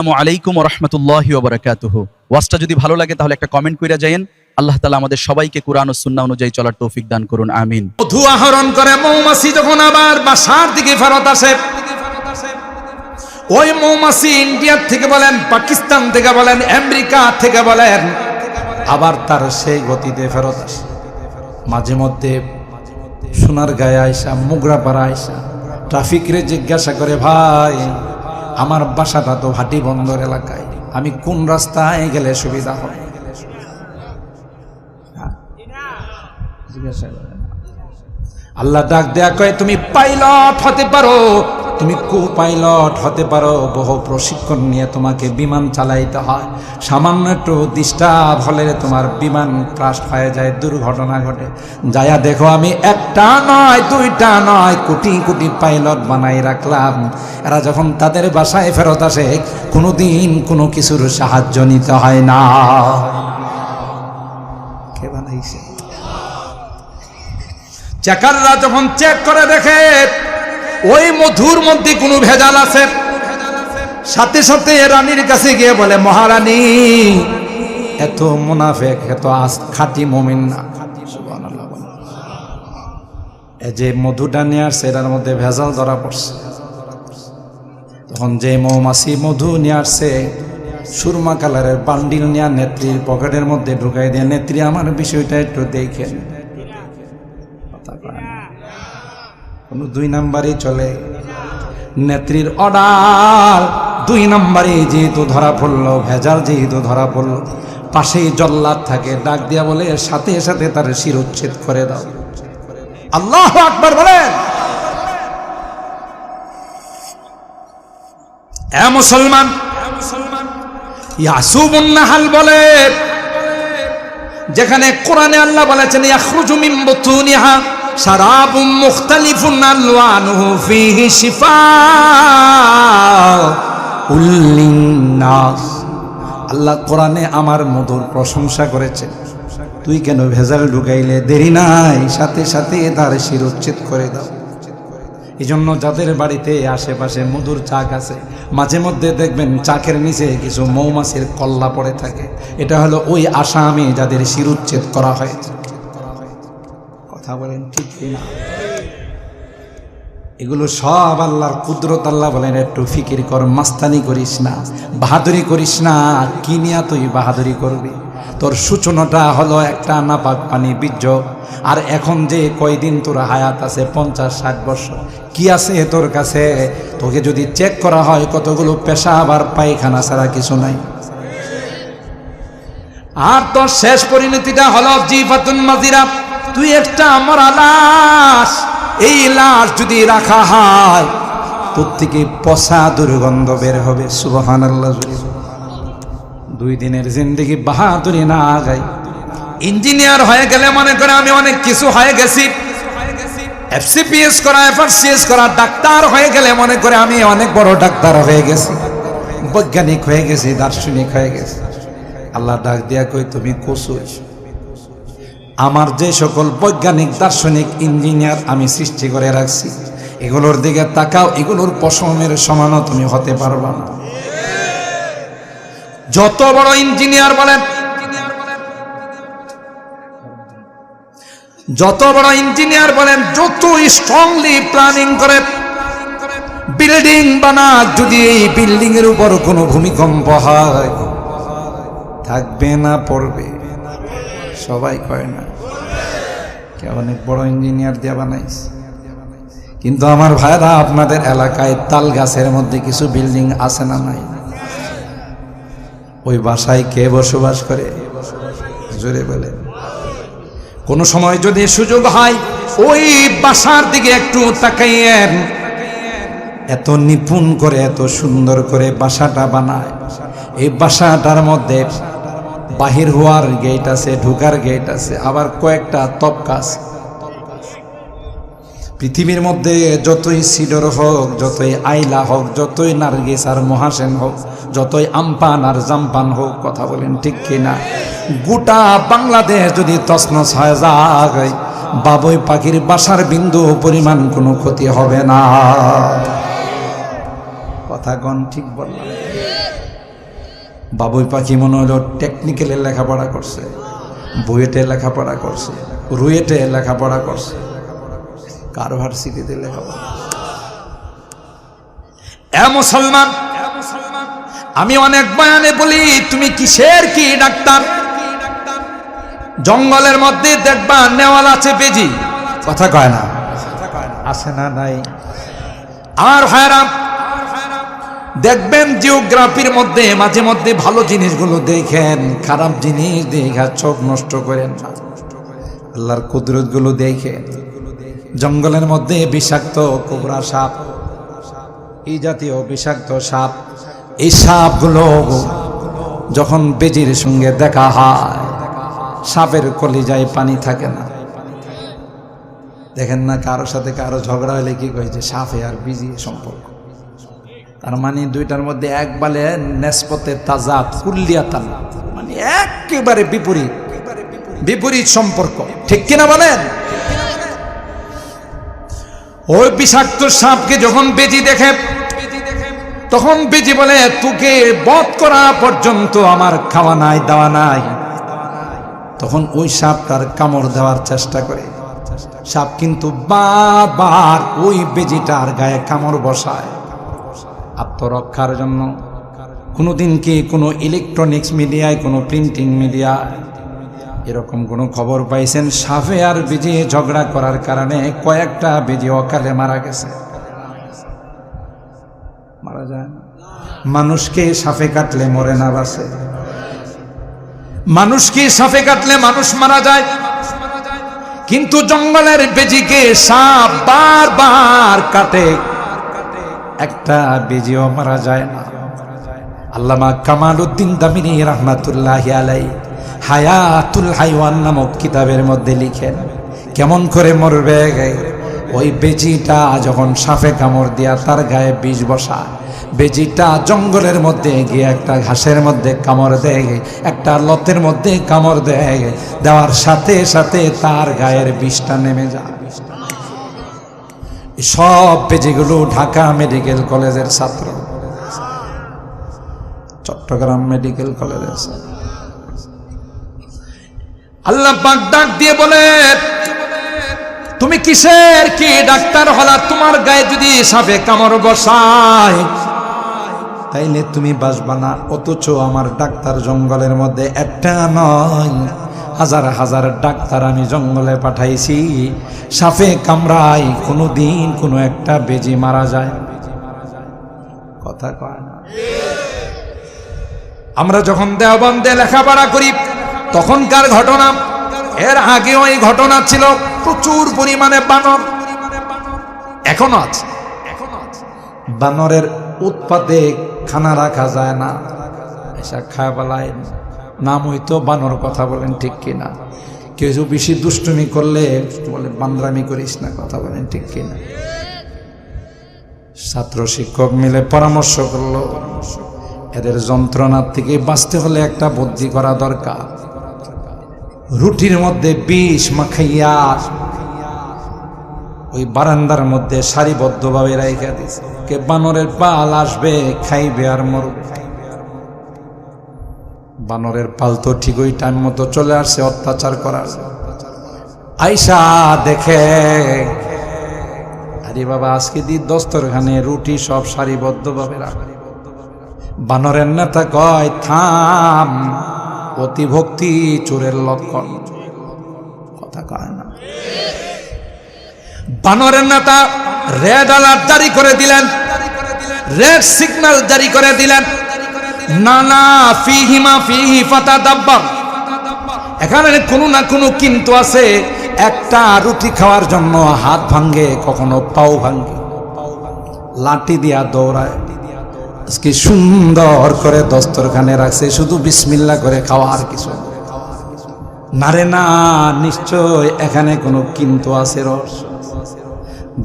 আসসালামু আলাইকুম ওয়া রাহমাতুল্লাহি ওয়া বারাকাতুহু। ওয়াজটা যদি ভালো লাগে তাহলে একটা কমেন্ট কইরা যায়েন। আল্লাহ তাআলা আমাদের সবাইকে কুরআন ও সুন্নাহ অনুযায়ী চলার তৌফিক দান করুন, আমিন। মধু আহরণ করে মৌমাছি যখন আবার বাসার দিকে ফেরত আসে, ওই মৌমাছি ইন্ডিয়া থেকে বলেন, পাকিস্তান থেকে বলেন, আমেরিকা থেকে বলেন, আবার তার সেই গতিতে ফেরত আসে। মাঝে মধ্যে সোনার গায়ে আয়সা, মুগরাপাড়া আয়সা ট্রাফিকরে জিজ্ঞাসা করে, ভাই আমার বাসাটা তো ভাটি বন্দর এলাকায়, আমি কোন রাস্তায় গেলে সুবিধা হয়? জিজ্ঞাসা করে। আল্লাহ ডাক দেয়া কয়, তুমি পাইলট হতে পারো, তুমি কো পাইলট হতে পারো, বহু প্রশিক্ষণ নিয়ে তোমাকে বিমান চালাইতে হয়। সামান্য একটু ডিস্টার্ব হলে তোমার বিমান ক্রাশ হয়ে যায়, দুর্ঘটনা ঘটে। যায়া দেখো আমি একটা নয়, দুইটা নয়, কোটি কোটি পাইলট বানাই রাখলাম। এরা যখন তাদের বাসায় ফেরত আসে, কোনোদিন কোনো কিছুর সাহায্য নিতে হয় না। কে বানাইছে? চেকাররা যখন চেক করে দেখে ওই মধুর মধ্যে কোনো ভেজাল আছে, সাথে সাথে রানীর কাছে গিয়ে বলে, মহারানী এত মুনাফেক, এত খাঁটি মুমিন না। সুবহানাল্লাহ। এই যে মধুটা নিয়ে আসছে, এটার মধ্যে ভেজাল ধরা পড়ছে। তখন যে মৌমাছি মধু নিয়ে আসছে, সুরমা কালারের বান্ডিল নিয়ে নেত্রীর পকেটের মধ্যে ঢুকাই দিয়ে, নেত্রী আমার বিষয়টা একটু দেখেন। কোনো দুই নাম্বারই চলে, নেত্রীর অর্ডার দুই নাম্বারে যেহেতু ধরা পড়লো, ভেজাল যেহেতু ধরা পড়লো, পাশেই জল্লাদ থাকে, ডাক দিয়া বলে, সাথে সাথে তার শিরোচ্ছেদ করে দাও। আল্লাহু আকবার বলেন। এ মুসলমান, ইয়াসুবুন নাহাল বলে, যেখানে কোরআনে আল্লাহ বলেছেন, ইয়াখরুজু মিন বুতুনিহা শারাবুম মুখতালিফুন আলওয়ানুহু ফীহি শিফাউল লিন্নাস। আল্লাহ কোরআনে আমার মধুর প্রশংসা করেছেন। তুই কেন ভেজাল ঢুকাইলে? দেরি নাই, সাথে সাথে তার শিরোচ্ছেদ করে দাও। এই জন্য যাদের বাড়িতে আশেপাশে মধুর চাক আছে, মাঝে মধ্যে দেখবেন চাকের নিচে কিছু মৌমাছির কল্লা পড়ে থাকে। এটা হলো ওই আসামি যাদের শিরোচ্ছেদ করা হয়েছে। কথা বলেন ঠিক কিনা? এগুলো সব আল্লাহর কুদরত। আল্লাহ বলেন, একটু ফিকির কর, মাস্তানি করিস না, বাহাদুরি করিস না। কি নিয়া তুই বাহাদুরি করবি? তোর সূচনাটা হলো একটা নাপাক পানি বীর্য। আর এখন যে কয়দিন তোর হায়াত আছে, 50-60 বছর, কি আছে তোর কাছে? তোকে যদি চেক করা হয়, কতগুলো পেশাব আর পায়খানা ছাড়া কিছু নাই। আর তোর শেষ পরিণতিটা হলো জিফাতুন মাজিরা। তুই একটা মরা লাশ। এই লাশ যদি রাখা হয়, তোর থেকে পচা দুর্গন্ধ বের হবে। সুবহানাল্লাহ। 2 দিনের জিন্দেগি বাহাদুরি না গাই। ইঞ্জিনিয়ার হয়ে গেলে মনে করে আমি অনেক কিছু হয়ে গেছি, এফসিপিএস করা, এফআরসিএস করা। ডাক্তার হয়ে গেলে মনে করে আমি অনেক বড় ডাক্তার হয়ে গেছি, বৈজ্ঞানিক হয়ে গেছি, দার্শনিক হয়ে গেছি। আল্লাহ ডাক দিয়া কই, তুমি কসু। আমার যে সকল বৈজ্ঞানিক, দার্শনিক, ইঞ্জিনিয়ার আমি সৃষ্টি করে রাখছি, এগুলোর দিকে তাকাও, এগুলোর পশমের সমানও তুমি হতে পারবা না। যত বড় ইঞ্জিনিয়ার বলেন, যত বড় ইঞ্জিনিয়ার বলেন, যত স্ট্রংলি প্ল্যানিং করে বিল্ডিং বানাক, যদি এই বিল্ডিং এর উপর কোনো ভূমিকম্প হয়, থাকবে না পড়বে? সবাই কয় না, কে অনেক বড় ইঞ্জিনিয়ার দিয়ে বানাইছে। কিন্তু আমার ভাইরা, আপনাদের এলাকায় তাল গাছের মধ্যে কিছু বিল্ডিং আছে না নাই? ওই বাসায় কে বসবাস করে? জোরে বলে। কোন সময় যদি সুযোগ হয়, ওই বাসার দিকে একটু তাকাইয়েন। এত নিপুণ করে, এত সুন্দর করে বাসাটা বানায়। এই বাসাটার মধ্যে বাহির হওয়ার গেট আছে, ঢুকার গেট আছে, আবার কয়েকটা তবকা আছে। পৃথিবীর মধ্যে যতই সিডর হোক, যতই আইলা হোক, যতই নার্গিস আর মহাসেন হোক, যতই আমপান আর জাম্পান হোক, কথা বলেন ঠিক কিনা, গোটা বাংলাদেশ যদি তছনছ হয়ে যায়, বাবুই পাখির বাসার বিন্দু পরিমাণ কোনো ক্ষতি হবে না। কথা কোন ঠিক বললাম? বাবুই পাখি মনে হলো টেকনিক্যালে লেখাপড়া করছে, বুয়েটে লেখাপড়া করছে, রুয়েটে লেখাপড়া করছে, কার ভার্সিটিতে লেখাপড়া। এ মুসলমান, আমি অনেক বয়ানে বলি তুমি কিসের কি ডাক্তার? জঙ্গলের মধ্যে দেখবা নেওয়াল আছে বেজি, কথা কয় না, আছে না নাই? আর ভাইরা দেখবেন জিওগ্রাফির মধ্যে মাঝে মধ্যে ভালো জিনিসগুলো দেখেন, খারাপ জিনিস দেখা চোখ নষ্ট করেন না। আল্লাহর কুদরত গুলো দেখেন। জঙ্গলের মধ্যে বিষাক্ত কোবরা সাপ, এই জাতীয় বিষাক্ত সাপ, এই সাপগুলো যখন বেজির সঙ্গে দেখা হয়, সাপের কলিজায় পানি থাকে না। দেখেন না কারোর সাথে কারো ঝগড়া হলে কি কয়েছে সাপে আর বিজি সম্পর্ক, তার মানে দুইটার মধ্যে এক বালে নেসপতে তাজাত কুল্লিয়াতান, মানে একেবারে বিপরীত বিপরীত সম্পর্ক, ঠিক কিনা বলেন? ওই বিষাক্ত সাপকে যখন বেজি দেখে তখন বেজি বলে তোকে বধ করা পর্যন্ত আমার খাওয়া নাই দাওয়া নাই। তখন ওই সাপ তার কামড় দেওয়ার চেষ্টা করে, সাপ কিন্তু বারবার ওই বেজিটার গায়ে কামড় বসায় আত্মরক্ষার জন্য। কোনোদিন কি কোনো ইলেকট্রনিক্স মিডিয়ায়, কোনো প্রিন্টিং মিডিয়ায় এরকম কোনো খবর পাইছেন সাপে আর বেজি ঝগড়া করার কারণে কয়েকটা বেজি অকালে মারা গেছে? মারা যায় না। মানুষকে সাপে কাটলে মরে না বাঁচে? মানুষকে সাপে কাটলে মানুষ মারা যায়, কিন্তু জঙ্গলের বেজিকে সাপ বারবার কাটে, একটা বেজিও মারা যায় না। আল্লামা কামালউদ্দিন দামিনী রাহমাতুল্লাহি আলাইহি হায়াতুল হাইওয়ান নামক কিতাবের মধ্যে লিখেন কেমন করে মরবে। ওই বেজিটা যখন সাপে কামড় দিয়া তার গায়ে বিষ বসায়, বেজিটা জঙ্গলের মধ্যে গিয়ে একটা ঘাসের মধ্যে কামড় দেয়, একটা লতের মধ্যে কামড় দেয়, দেওয়ার সাথে সাথে তার গায়ের বিষটা নেমে যায়। সব বেজিগুলো ঢাকা মেডিকেল কলেজের ছাত্র, চট্টগ্রাম মেডিকেল কলেজের ছাত্র। আল্লাহ পাক ডাক দিয়ে বলে তুমি কিসের কি ডাক্তার হলা? তোমার গায়ে যদি সাপে কামড় বসায় তাইলে তুমি বাঁচবা না। অথচ আমার ডাক্তার জঙ্গলের মধ্যে একটা নয়, হাজার হাজার ডাক্তার আমি জঙ্গলে পাঠাইছি, সাপে কামড়াই কোনোদিন কোনো একটা বেজি মারা যায়? কথা কয় না। আমরা যখন দেওবন্দে লেখাপড়া করি তখনকার ঘটনা, এর আগেও এই ঘটনা ছিল। প্রচুর পরিমাণে বানর এখনো আছে। বানরের উৎপাতে খানা রাখা যায় না, এসা খায় বেলায় নাম হইতো বানর, কথা বলেন ঠিক কিনা? কেউ বেশি দুষ্টুমি করলে বলে বান্দরামি করিস না, কথা বলেন ঠিক কিনা? ছাত্র শিক্ষক মিলে পরামর্শ করলো এদের যন্ত্রণার থেকে বাঁচতে হলে একটা বুদ্ধি করা দরকার। রুটির মধ্যে বিষ মাখাইয়া ওই বারান্দার মধ্যে সারিবদ্ধভাবে রাইখা দিছে, কে বানরের পাল আসবে খাইবে আর মরবে। বানরের পাল তো ঠিক ওই টাইম মতো চলে আসছে অত্যাচার করার। আইসা দেখে আরে বাবা আজকে দি দস্তরখানে রুটি সব সারিবদ্ধভাবে রাখা। বানরের নেতা কয় থাম, অতিভক্তি চোরের লক্ষণ, কথা কয় না। বানরের নেতা রেড অ্যালার্ট জারি করে দিলেন, রেড সিগন্যাল জারি করে দিলেন, না না ফিহিমা ফিহি ফাতাদাব্বার, এখানে কোনো না কোনো কিন্তু আছে। একটা রুটি খাওয়ার জন্য হাত ভাঙ্গে, কখনো পাও ভাঙ্গে, লাঠি দিয়া দৌড়ায়। আজকে সুন্দর করে দস্তরখানে রাখছে, শুধু বিসমিল্লাহ করে খাওয়া, আর কিছু না রে না। নিশ্চয় এখানে কোনো কিন্তু আছে রস।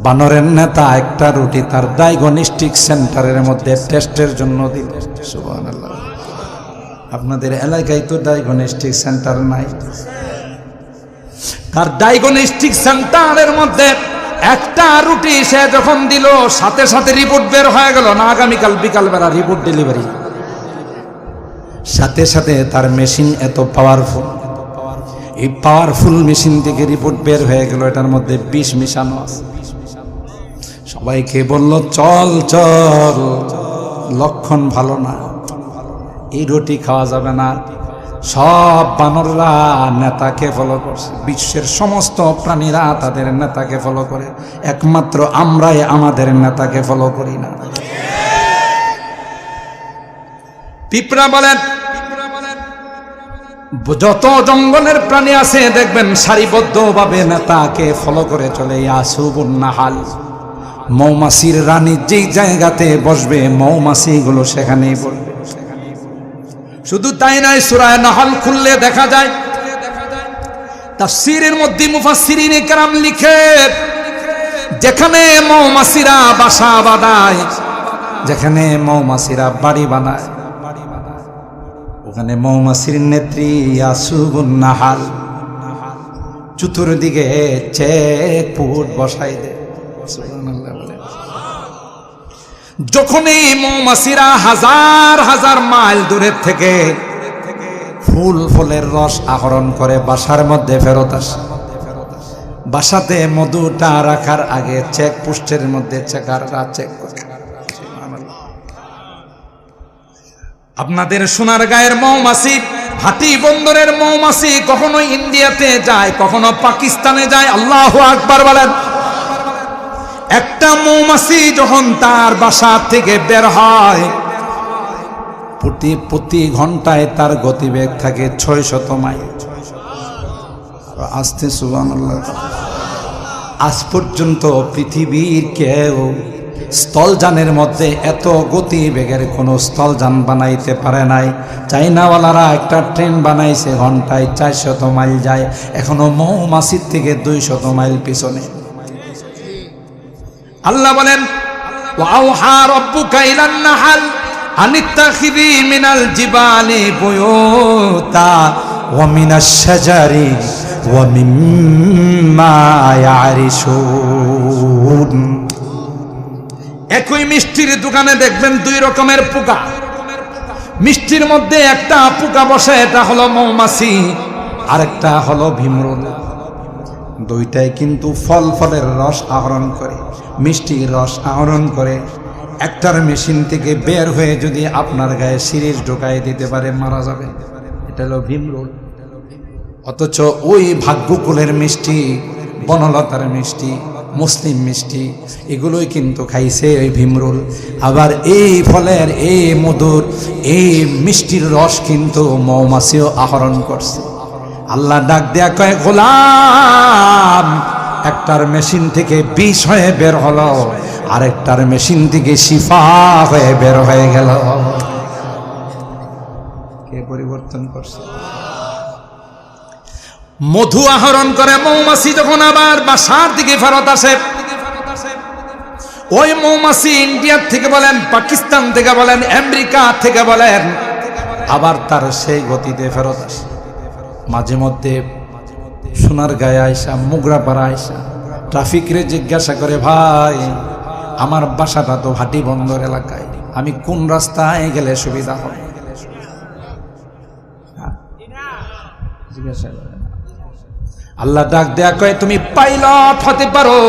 বানরের নেতা একটা রুটি তার ডায়াগনস্টিক সেন্টারের মধ্যে টেস্টের জন্য দিল। সুবহানাল্লাহ। আপনাদের এলাকায় তো ডায়াগনস্টিক সেন্টার নাই, তার ডায়াগনস্টিক সেন্টারের মধ্যে একটা রুটি সে যখন দিল সাথে সাথে রিপোর্ট বের হয়ে গেল, না আগামীকাল বিকালবেলা রিপোর্ট ডেলিভারি। সাথে সাথে তার মেশিন এত পাওয়ারফুল, এই পাওয়ারফুল মেশিন থেকে রিপোর্ট বের হয়ে গেল এটার মধ্যে বিষ মিশানো আছে। সবাইকে বলল চল চল, লক্ষণ ভালো না, এই রুটি খাওয়া যাবে না। সব বানররা নেতাকে ফলো করছে, বিশ্বের সমস্ত প্রাণীরা তাদের নেতাকে ফলো করে, একমাত্র আমরাই আমাদের নেতাকে ফলো করি না। পিঁপড়া বলেন, যত জঙ্গলের প্রাণী আছে দেখবেন সারিবদ্ধভাবে নেতাকে ফলো করে চলে। ইয়াসুবুন নাহাল, মৌমাছির রানী যে জায়গাতে বসবে মৌমাছিগুলো সেখানেই বসবে। শুধু তাই নয়, সূরা নাহল খুললে দেখা যায় তাফসীরের মধ্যে মুফাসসিরিনে কেরাম লিখে, যেখানে মৌমাছিরা বাসা বাঁধায়, যেখানে মৌমাছিরা বাড়ি বানায়, ওখানে মৌমাছির নেত্রী ইয়াসুবুন নাহাল চতুর্দিকে চেক পুট বসাই দেয়। যখন এই মৌমাছিরা হাজার হাজার মাইল দূরের থেকে ফুল ফলের রস আহরণ করে বাসার মধ্যে ফেরত আসে, বাসাতে মধুটা রাখার আগে চেক পোস্টের মধ্যে চেকাররা চেক করে। আপনাদের সোনারগাঁয়ের মৌমাছি, হাতি বন্দরের মৌমাছি কখনো ইন্ডিয়াতে যায়, কখনো পাকিস্তানে যায়। আল্লাহু আকবার বলেন। একটা মৌমাছি যখন তার বাসা থেকে বের হয়, প্রতি ঘন্টায় তার গতিবেগ থাকে 600 মাইল। আস্তে সুবহানাল্লাহ। আজ পর্যন্ত পৃথিবীর কেউ স্থলযানের মধ্যে এত গতিবেগের কোনো স্থলযান বানাইতে পারে নাই। চাইনাওয়ালারা একটা ট্রেন বানাইছে, ঘন্টায় 400 মাইল যায়, এখনো মৌমাছির থেকে 200 মাইল পিছনে। আল্লাহ বলেন, ওয়াউহা রাব্বুকা ইলান নাহাল আনিত্তাখিযি মিনাল জিবালি বুয়ুতা ওয়া মিনাশ শাজারি ওয়া মিম্মা ইয়ারিশুন। একই মিষ্টির দোকানে দেখবেন 2 রকমের পোকা। মিষ্টির মধ্যে একটা পোকা বসে, এটা হলো মৌমাছি, আরেকটা হলো ভীমরুল। দুইটাই কিন্তু ফলের রস আহরণ করে, মিষ্টির রস আহরণ করে। একটার মেশিন থেকে বের হয়ে যদি আপনার গায়ে সিরিজ ঢোকাই দিতে পারে, মারা যাবে। এটা হলো ভীমরুল। অথচ ওই ভাগ্যকুলের মিষ্টি, বনলতার মিষ্টি, মুসলিম মিষ্টি, এগুলোই কিন্তু খাইছে ওই ভীমরুল। আবার এই ফলের, এই মধুর, এই মিষ্টির রস কিন্তু মৌমাছিও আহরণ করছে। আল্লাহ ডাক দেয়া কয়, গোলাম, একটার মেশিন থেকে বিষ হয়ে বের হলো, আরেকটার মেশিন থেকে শিফা হয়ে বের হয়ে গেল। কে পরিবর্তন করছে? মধু আহরণ করে মৌমাছি যখন আবার বাসার দিকে ফেরত আসে, ওই মৌমাছি ইন্ডিয়া থেকে বলেন, পাকিস্তান থেকে বলেন, আমেরিকা থেকে বলেন, আবার তার সেই গতিতে ফেরত আসে। মাঝে মধ্যে সোনারগাঁয়ে আইসা, মুগরাপাড়া আইসা ট্রাফিকরে জিজ্ঞাসা করে, ভাই আমার বাসাটা তো হাটি বন্দর এলাকায়, আমি কোন রাস্তায় গেলে সুবিধা হয়? জিজ্ঞাসা করে। আল্লাহ ডাক দেয়া কয়, তুমি পাইলট হতে পারো,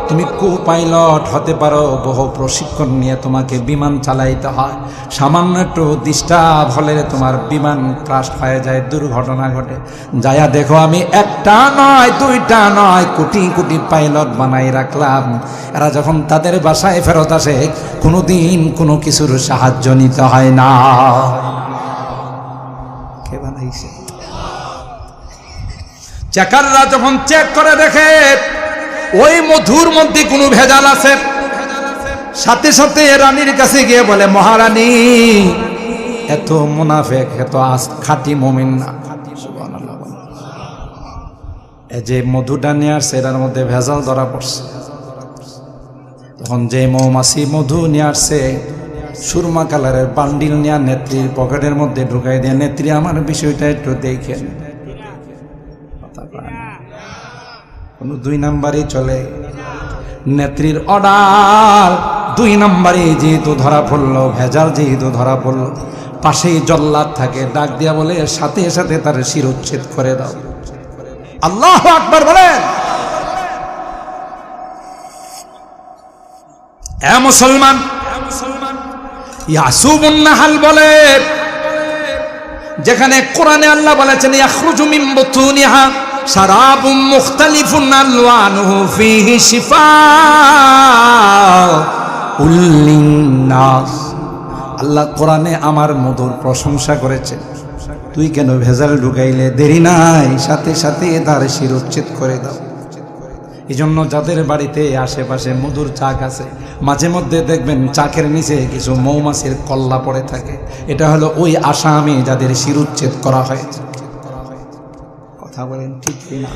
তুমি কো-পাইলট হতে পারো, বহু প্রশিক্ষণ নিয়ে তোমাকে বিমান চালাইতে হয়। সামান্য একটু ডিস্টার্ব হলে তোমার বিমান ক্রাশ হয়ে যায়, দুর্ঘটনা ঘটে। যায়া দেখো, আমি একটা নয়, 2টা নয়, কোটি কোটি পাইলট বানাই রাখলাম। এরা যখন তাদের বাসায় ফেরত আসে, কোনোদিন কোনো কিছুর সাহায্য নিতে হয় না। কে বানাইছে? চেকাররা যখন চেক করে দেখে ওই মধুর মধ্যে কোনো ভেজাল আছে, সাথে সাথে রানীর কাছে গিয়ে বলে, মহারানী, এত মুনাফেক, এত খাঁটি মুমিন না। সুবহানাল্লাহ। এই যে মধুটা নিয়ে আসছে, এটার মধ্যে ভেজাল ধরা পড়ছে। তখন যে মৌমাছি মধু নিয়ে আসছে, সুরমা কালারের বান্ডিল নিয়ে নেত্রীর পকেটের মধ্যে ঢুকাই দিয়ে, নেত্রী আমার বিষয়টা একটু দেখেন। কোনো 2 নাম্বারই চলে। নেত্রীর অর্ডার 2 নাম্বারে যেহেতু ধরা পড়লো, ভেজাল যেহেতু ধরা পড়লো, পাশেই জল্লাদ থাকে, ডাক দিয়া বলে সাথে সাথে তার শিরোচ্ছেদ করে দাও। আল্লাহু আকবার বলেন। এ মুসলমান, ইয়াসুবুন নাহাল বলে, যেখানে কোরআনে আল্লাহ বলেছেন ইয়াখরুজু মিন বুতুনিহা শারাবুম মুখতালিফুন আলওয়ানুহু ফীহি শিফাউল লিন্নাস। আল্লাহ কোরআনে আমার মধুর প্রশংসা করেছে, তুই কেন ভেজাল ঢুকাইলে? দেরি নাই, সাথে সাথে তার শিরোচ্ছেদ করে দাও। এই জন্য যাদের বাড়িতে আশেপাশে মধুর চাক আছে, মাঝে মধ্যে দেখবেন চাকের নিচে কিছু মৌমাছির কল্লা পড়ে থাকে। এটা হলো ওই আসামি যাদের শিরোচ্ছেদ করা হয়। কথা বলেন ঠিক কিনা?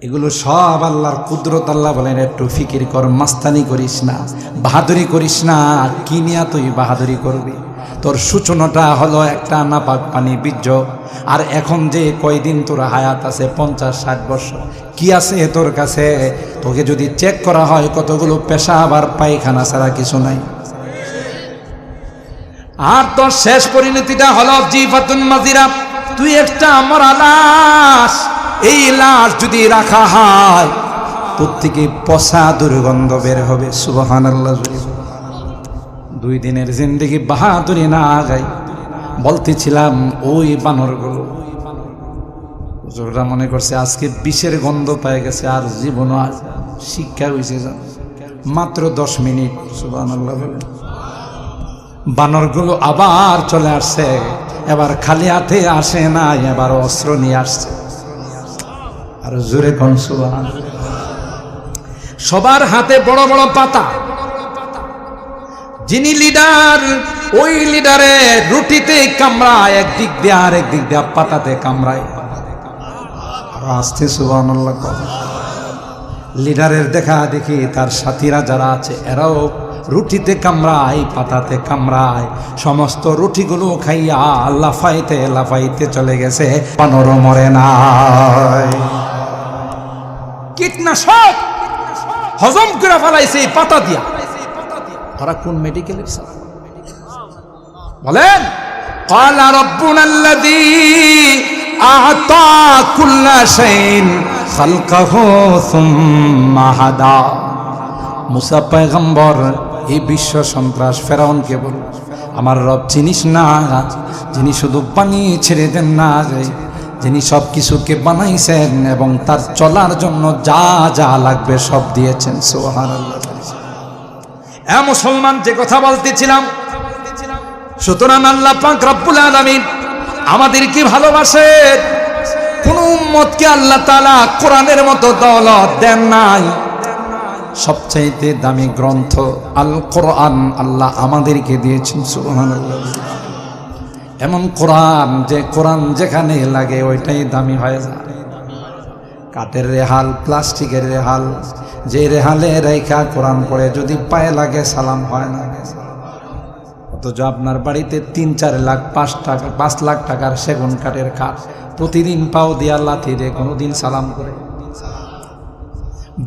এগুলো সব আল্লাহর কুদরত। আল্লাহ বলেন একটু ফিকির কর, মাস্তানি করিস না, বাহাদুরি করিস না। কি নিয়া তুই বাহাদুরি করবি? তোর সূচনাটা হলো একটা নাপাক পানি বীর্য। আর এখন যে কয়দিন তোর হায়াত আছে, 50-60 বছর, কি আছে তোর কাছে? তোকে যদি চেক করা হয় কতগুলো পেশাব আর পায়খানা ছাড়া কিছু নাই। আর তোর শেষ পরিণতিটা হলো জিফাতুন মাজিরা, তুই একটা মরা লাশ। এই লাশ যদি রাখা হয় তোর থেকে পচা দুর্গন্ধ বের হবে। সুবহানাল্লাহ। 2 দিনের জিন্দেগি বাহাদুরি না গাই। বলতেছিলাম ওই বানরগুলো, হুজুররা মনে করছে আজকে বিষের গন্ধ পেয়ে গেছে, আর জীবন আর শিক্ষা হয়েছে মাত্র 10 মিনিট। সুবহানাল্লাহ বলেন। বানরগুলো আবার চলে আসছে, এবার খালি হাতে আসে না, এবার অস্ত্র নিয়ে আসছে। আর জোরে কোন সুবহানাল্লাহ। সবার হাতে বড় বড় পাতা। যিনি লিডার, ওই লিডারে রুটিতে কামড়ায় একদিক দিয়ে, আর একদিক দিয়ে পাতাতে কামড়ায়। আর আস্তে সুবহানাল্লাহ। লিডারের দেখা দেখি তার সাথীরা যারা আছে এরাও রুটিতে কামড়ায়, পাতাতে কামড়ায়। সমস্ত রুটিগুলো খাইয়া লাফাইতে লাফাইতে চলে গেছে, বানর মরে নাই। কীটনাশক হজম করে ফেলাইছে এই পাতা দিয়া। ওরা কোন মেডিকেলের বলেন? ক্বালা রাব্বুনাল্লাযী আ'তা কুল্লা শাইইন খালকাহু সুম্মা হাদা। মুসা পয়গম্বর এই বিশ্ব সন্ত্রাস ফেরাউনকে বলল, আমার রব চিনিস না, যিনি শুধু পানি ছেড়ে দেন না, যিনি সব কিছুকে বানাইছেন এবং তার চলার জন্য যা যা লাগবে সব দিয়েছেন। সুবহানাল্লাহ। এ মুসলমান, যে কথা বলতেছিলাম, সুতরাং আল্লাহ পাক রব্বুল আলামিন আমাদেরকে ভালোবাসে। কোন উম্মতকে আল্লাহ তাআলা কোরআনের মতো দৌলত দেন নাই। সবচাইতে দামি গ্রন্থ আল কোরআন আল্লাহ আমাদেরকে দিয়েছেন। সুবহানাল্লাহ। এমন কোরআন যে কোরআন যেখানে লাগে ওইটাই দামি হয়ে যায়। কাঠের রেহাল, প্লাস্টিকের রেহাল, যে রেহালে রেখা কোরআন পড়ে যদি পায়ে লাগে সালাম হয় না। অথচ আপনার বাড়িতে 3-4 লাখ 5 লাখ টাকার সেগুন কাঠের খাট, প্রতিদিন পাও দিয়া লাথি দিয়ে কোনোদিন সালাম করে।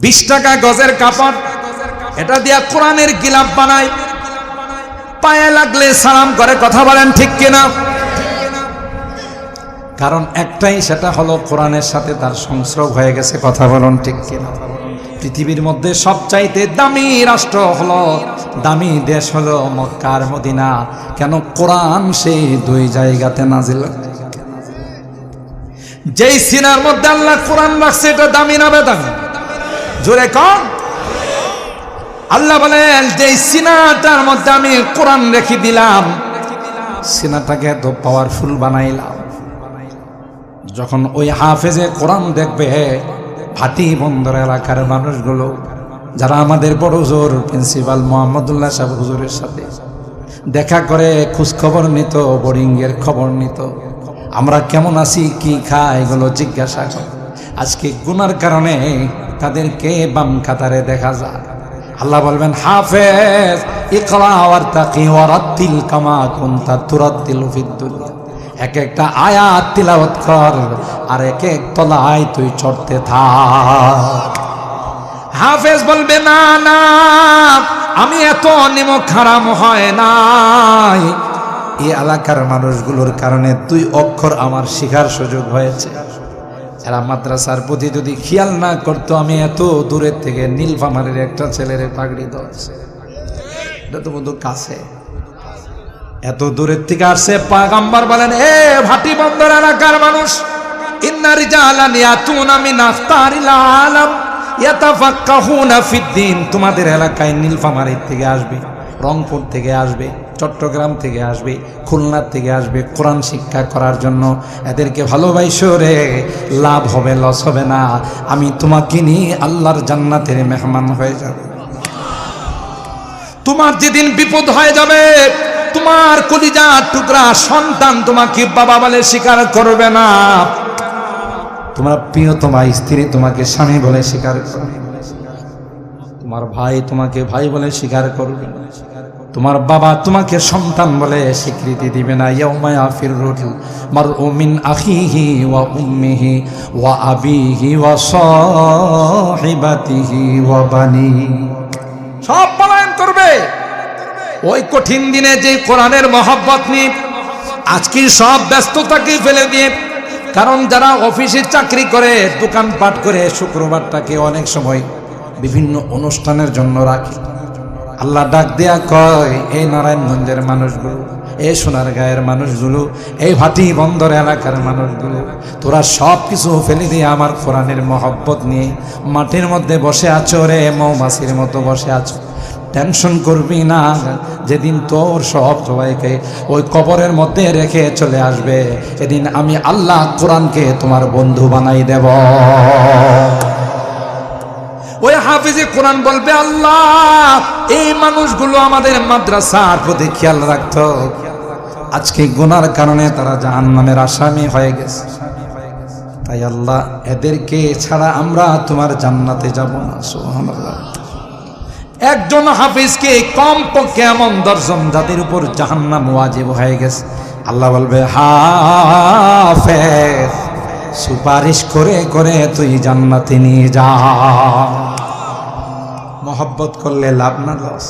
20 টাকা গজের কাপড়, এটা দিয়া কোরআনের গিলাফ বানায়, পায়ে লাগলে সালাম করে। কথা বলেন ঠিক কিনা? কারণ একটাই, সেটা হলো কোরআনের সাথে তার সংস্রব হয়ে গেছে। কথা বলেন ঠিক কিনা? পৃথিবীর মধ্যে সবচাইতে দামি রাষ্ট্র হলো, দামি দেশ হলো মক্কা আর মদিনা। কেন? কোরআন সেই 2 জায়গাতে নাজিল। যেই সিনার মধ্যে আল্লাহ কোরআন রাখছে, এটা দামি না বেদামি? জোরে কন। আল্লাহ বলেন যেই সিনাটার মধ্যে আমি কোরআন রেখে দিলাম, সিনাটাকে এত পাওয়ারফুল বানাইলাম, যখন ওই হাফেজে কোরআন দেখবে, ভাটি বন্দর এলাকার মানুষগুলো যারা আমাদের বড় হুজুর প্রিন্সিপাল মোহাম্মদুল্লাহ সাহেব হুজুরের সাথে দেখা করে খোঁজ খবর নিত, বোরিংয়ের খবর নিত, আমরা কেমন আছি, কি খাই, এগুলো জিজ্ঞাসা করে। আজকে গুনার কারণে তাদেরকে বাম কাতারে দেখা যায়। আল্লাহ বলবেন, হাফেজ ইকরা ওয়ারতাকি ওয়ারাতিল কামা কুনতা তুরাতিল ফিদ দুনিয়া। এক একটা আয়াত তিলাওয়াত কর, আর এক এক তলায় তুই চড়তে থাক। হাফেজ বলবে, না না, আমি এত নিমক হারাম হয় নাই, এই এলাকার মানুষগুলোর কারণে 2 অক্ষর আমার শেখার সুযোগ হয়েছে। এরা মাদ্রাসার প্রতি যদি খেয়াল না করতো, আমি এত দূরের থেকে নীলফামারীর একটা ছেলের পাগড়ি ধরছে, এটা তো বন্ধু কাছে, এত দূরের থেকে আসছে। পয়গম্বর বলেন, এ ভাটি বন্দর এলাকার মানুষ, ইন্না রিজালান ইয়াতুনা মিন আখতারিল আলাম ইয়াতাফাক্কাহুনা ফিদ্দিন, তোমাদের এলাকায় নীলফামারী থেকে আসবে, রংপুর থেকে আসবে, চট্টগ্রাম থেকে আসবে, খুলনা থেকে আসবে কোরআন শিক্ষা করার জন্য। এদেরকে ভালোবাসো রে, লাভ হবে, লস হবে না। আমি তোমাকে নিয়ে আল্লাহর জান্নাতের মেহমান হয়ে যাব। তোমার যেদিন বিপদ হয়ে যাবে, তোমার কলিজার টুকরা সন্তান তোমাকে বাবা বলে স্বীকার করবে না, তোমার প্রিয়তমা স্ত্রী তোমাকে স্বামী বলে স্বীকার করবে, তোমার ভাই তোমাকে ভাই বলে স্বীকার করবে না, তোমার বাবা তোমাকে সন্তান বলে স্বীকৃতি দিবে না। ইয়াউমা ইয়াফিরুল মারউ মিন আখিহি ওয়া উম্মিহি ওয়া আবিহি ওয়া সাহিবাতিহি ওয়া বানিহি, সব পলায়ন করবে ওই কঠিন দিনে। যে কোরআনের মহব্বত নিয়ে আজকে সব ব্যস্ততাকে ফেলে দিয়ে, কারণ যারা অফিসে চাকরি করে, দোকানপাট করে, শুক্রবারটাকে অনেক সময় বিভিন্ন অনুষ্ঠানের জন্য রাখে। আল্লাহ ডাক দেয়া কয়, এই নারায়ণগঞ্জের মানুষগুলো, এই সোনারগাঁয়ের মানুষগুলো, এই ভাটি বন্দর এলাকার মানুষগুলো, তোরা সব কিছু ফেলে দিয়ে আমার কোরআনের মহব্বত নিয়ে মাটির মধ্যে বসে আছো রে, মৌমাছির মতো বসে আছো। টেনশন করবি না, যেদিন তোর সব সবাইকে ওই কবরের মধ্যে রেখে চলে আসবে, এদিন আমি আল্লাহ কোরআনকে তোমার বন্ধু বানাই দেব। ওই হাফিজে কোরআন বলবে, আল্লাহ এই মানুষগুলো আমাদের মাদ্রাসার প্রতি খেয়াল রাখতো, আজকে গুনার কারণে তারা জাহান্নামের আসামি হয়ে গেছে, তাই আল্লাহ এদেরকে ছাড়া আমরা তোমার জান্নাতে যাব না। সুবহানাল্লাহ। একজন হাফিজকে কমপক্ষে এমন 10 জন যাদের উপর জাহান্নাম ওয়াজিব হয়ে গেছে, আল্লাহ বলবে, হাফেজ সুপারিশ করে করে তুই জান্নাতে নিয়ে যা। মহব্বত করলে লাভ না লস,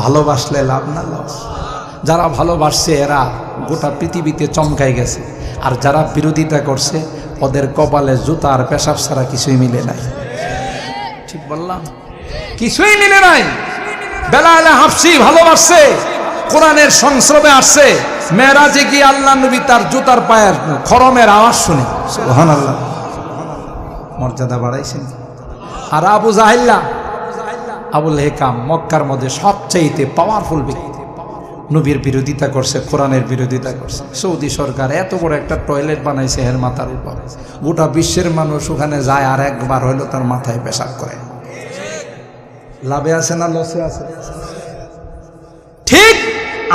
ভালোবাসলে লাভ না লস। যারা ভালোবাসছে এরা গোটা পৃথিবীতে চমকাই গেছে, আর যারা বিরোধিতা করছে ওদের কপালে জুতা আর পেশাব ছাড়া কিছুই মিলে নাই। ঠিক বললাম? কিছুই মিলে নাই। বেলাল হাফসি ভালোবাসছে, কোরআনের সংস্রবে আসছে, মেরাজে গিয়ে আল্লাহ নবী তার জুতার পায়ের খরমের আওয়াজ শুনে সুবহানাল্লাহ মর্যাদা বাড়াইছেন। আর আবু জাহিল্লা, আবুল হেকাম, মক্কার মধ্যে সবচেয়ে পাওয়ারফুল ব্যক্তি, নবীর বিরোধিতা করছে, কোরআনের বিরোধিতা করছে। সৌদি সরকার এত বড় একটা টয়লেট বানাইছে এর মাথার উপর, গোটা বিশ্বের মানুষ ওখানে যায়, আর একবার হইলো তার মাথায় পেশাব করে। লাভে আছে না লসে আছে? ঠিক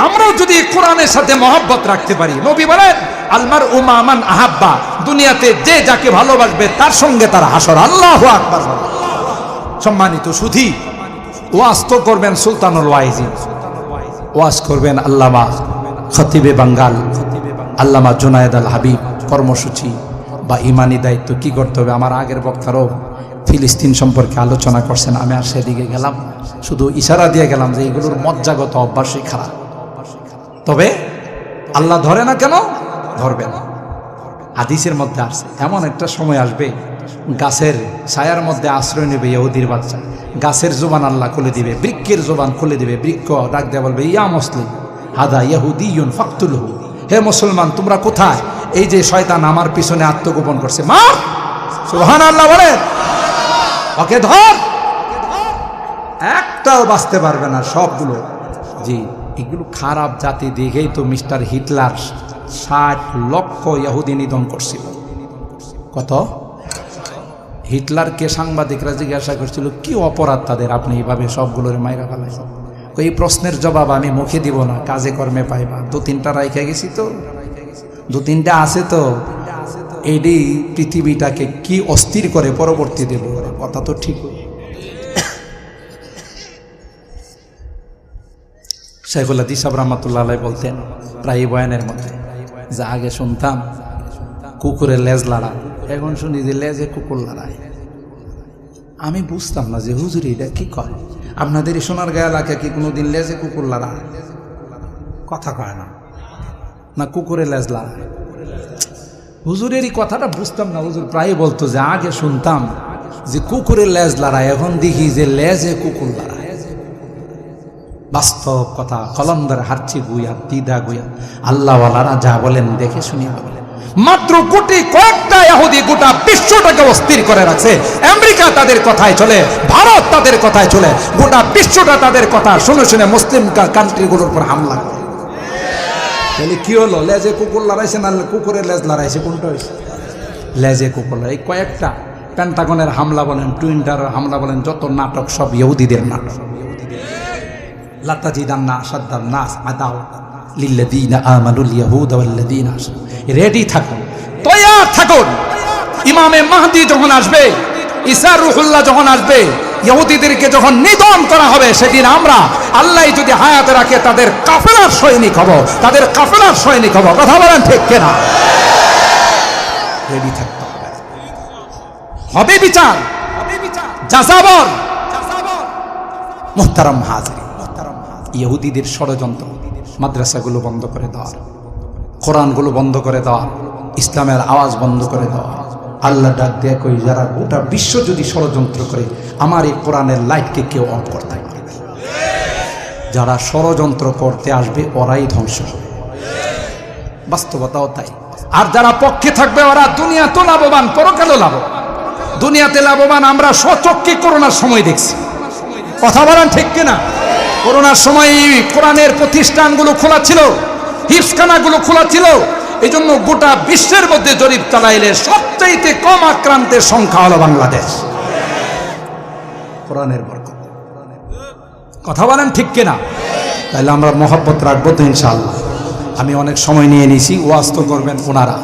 আমরাও যদি কোরআনের সাথে মহব্বত রাখতে পারি, নবী বলেন, আলমার উমামান আহাব্বা, দুনিয়াতে যে যাকে ভালোবাসবে তার সঙ্গে তার হাসর। আল্লাহু আকবার। সম্মানিত সুধী, ওয়াজ তো করবেন সুলতানুল ওয়াইজিন, ওয়াজ করবেন আল্লামা খতিবে বাঙ্গাল, আল্লামা জুনায়েদ আল হাবিব। কর্মসূচি বা ইমানি দায়িত্ব কি করতে হবে, আমার আগের বক্তারও ফিলিস্তিন সম্পর্কে আলোচনা করছেন, আমি আর সেদিকে গেলাম, শুধু ইশারা দিয়ে গেলাম যে এগুলোর মজ্জাগত অভ্যাসই খারাপ। তবে আল্লাহ ধরে না কেন? ধরবে না। হাদিসের মধ্যে আসছে, এমন একটা সময় আসবে গাছের ছায়ার মধ্যে আশ্রয় নেবে ইহুদির বাচ্চা, গাছের জোবান আল্লাহ খুলে দিবে, বৃক্ষের জোবান খুলে দিবে, বৃক্ষ ডাক দিয়ে বলবে, ইয়া মুসলিম হাদা ইহুদিয়ুন ফাকতুলহু, হে মুসলমান তোমরা কোথায়? এই যে শয়তান আমার পিছনে আত্মগোপন করছে, মার। সুবহানাল্লাহ বলে, ওকে ধর। একটাও বাঁচতে পারবে না, সবগুলো। জি, এগুলো খারাপ জাতি দেখেই তো মিস্টার হিটলার 60 লক্ষ ইহুদি নিধন করছিল। কত? হিটলারকে সাংবাদিকরা জিজ্ঞাসা করছিল, কি অপরাধ তাদের, আপনি এইভাবে সবগুলোর মাইরা ফেলাইছেন? এই প্রশ্নের জবাব আমি মুখে দিব না, কাজে কর্মে পাইবা। 2-3টা রাইখা গেছি তো, 2-3টা আছে তো, এডি পৃথিবীটাকে কি অস্থির করে পরবর্তী দেব। কথা তো ঠিক। শাইখুল হাদিস সাহেব রাহমাতুল্লাহ আলাইহি বলতেন প্রায় বয়ানের মধ্যে, যা আগে শুনতাম কুকুরের লেজ লড়া, এখন শুনি যে লেজে কুকুর লড়ায়। আমি বুঝতাম না যে হুজুর এটা কি কয়। আপনাদের সোনারগাঁ এলাকায় কি কোনোদিন লেজে কুকুর লড়ায়? কথা কয় না। না কুকুরে লেজ লড়ায়? হুজুরের এই কথাটা বুঝতাম না। হুজুর প্রায় বলতো যে আগে শুনতাম যে কুকুরের লেজ লড়ায়, এখন দেখি যে লেজে কুকুর লড়ায়। বাস্তব কথা, কলন্দর হারছি গুয়া দিদা গুয়া। আল্লাহওয়ালারা যা বলেন দেখে শুনিয়া বলেন। মাত্র কোটি কয়েকটা ইহুদি গোটা বিশ্বটাকে অস্থির করে রাখছে। আমেরিকা তাদের কথায় চলে, ভারত তাদের কথায় চলে, গোটা বিশ্বটা তাদের কথা শুনে শুনে মুসলিম কান্ট্রিগুলোর উপর হামলা করে। তাহলে কি হলো? লেজে কুকুর লড়াইছে না কুকুরের লেজ লড়াইছে? কোনটা হয়েছে? লেজে কুকুর লড়াই। এই কয়েকটা পেন্টাগনের হামলা বলেন, টুইন টাওয়ারের হামলা বলেন, যত নাটক সব ইহুদিদের নাটক। লাতাজিদান্না আশাদ্দান নাস আদাওয়াতান লিল্লাযীনা আমানুল ইয়াহুদা ওয়াল্লাযীনা আশরাকু। রেডি থাকুন, তৈয়ার থাকুন। ইমামে মাহদি যখন আসবে, ঈসা রূহুল্লাহ যখন আসবে, ইহুদিদেরকে যখন নিধন করা হবে, সেদিন আমরা আল্লাহ যদি হায়াতে রাখে তাদের কাফেলার সৈনিক হব, তাদের কাফেলার সৈনিক হব। কথা বলেন ঠিক কিনা? রেডি থাকতে হবে। হবে বিচার, যাযাবর। মুহতারাম হাজিরিন, ইহুদিদের ষড়যন্ত্র, মাদ্রাসাগুলো বন্ধ করে দেওয়া, কোরআনগুলো বন্ধ করে দেওয়া, ইসলামের আওয়াজ বন্ধ করে দেওয়া। আল্লাহ ডাক দেয়া কই, যারা গোটা বিশ্ব যদি ষড়যন্ত্র করে, আমার এই কোরআনের লাইটকে কেউ অফ করতে পারবে না। যারা ষড়যন্ত্র করতে আসবে ওরাই ধ্বংস হবে, বাস্তবতাও তাই। আর যারা পক্ষে থাকবে ওরা দুনিয়াতে লাভবান, পরকালেও লাভবান। দুনিয়াতে লাভবান আমরা স্বচক্ষে করোনার সময় দেখছি। কথা বলেন ঠিক কিনা? করোনার সময় কোরআনের প্রতিষ্ঠানগুলো খোলা ছিল, হিফজখানাগুলো খোলা ছিল। এই জন্য গোটা বিশ্বের মধ্যে জরিপ চালাইলে সবচাইতে কম আক্রান্তের সংখ্যা হলো বাংলাদেশ। কোরআনের বরকত। কথা বলেন ঠিক কিনা? তাহলে আমরা মহব্বত রাখবো তো ইনশাআল্লাহ। আমি অনেক সময় নিয়ে নিয়েছি, ওয়াজ তো করবেন ওনারা।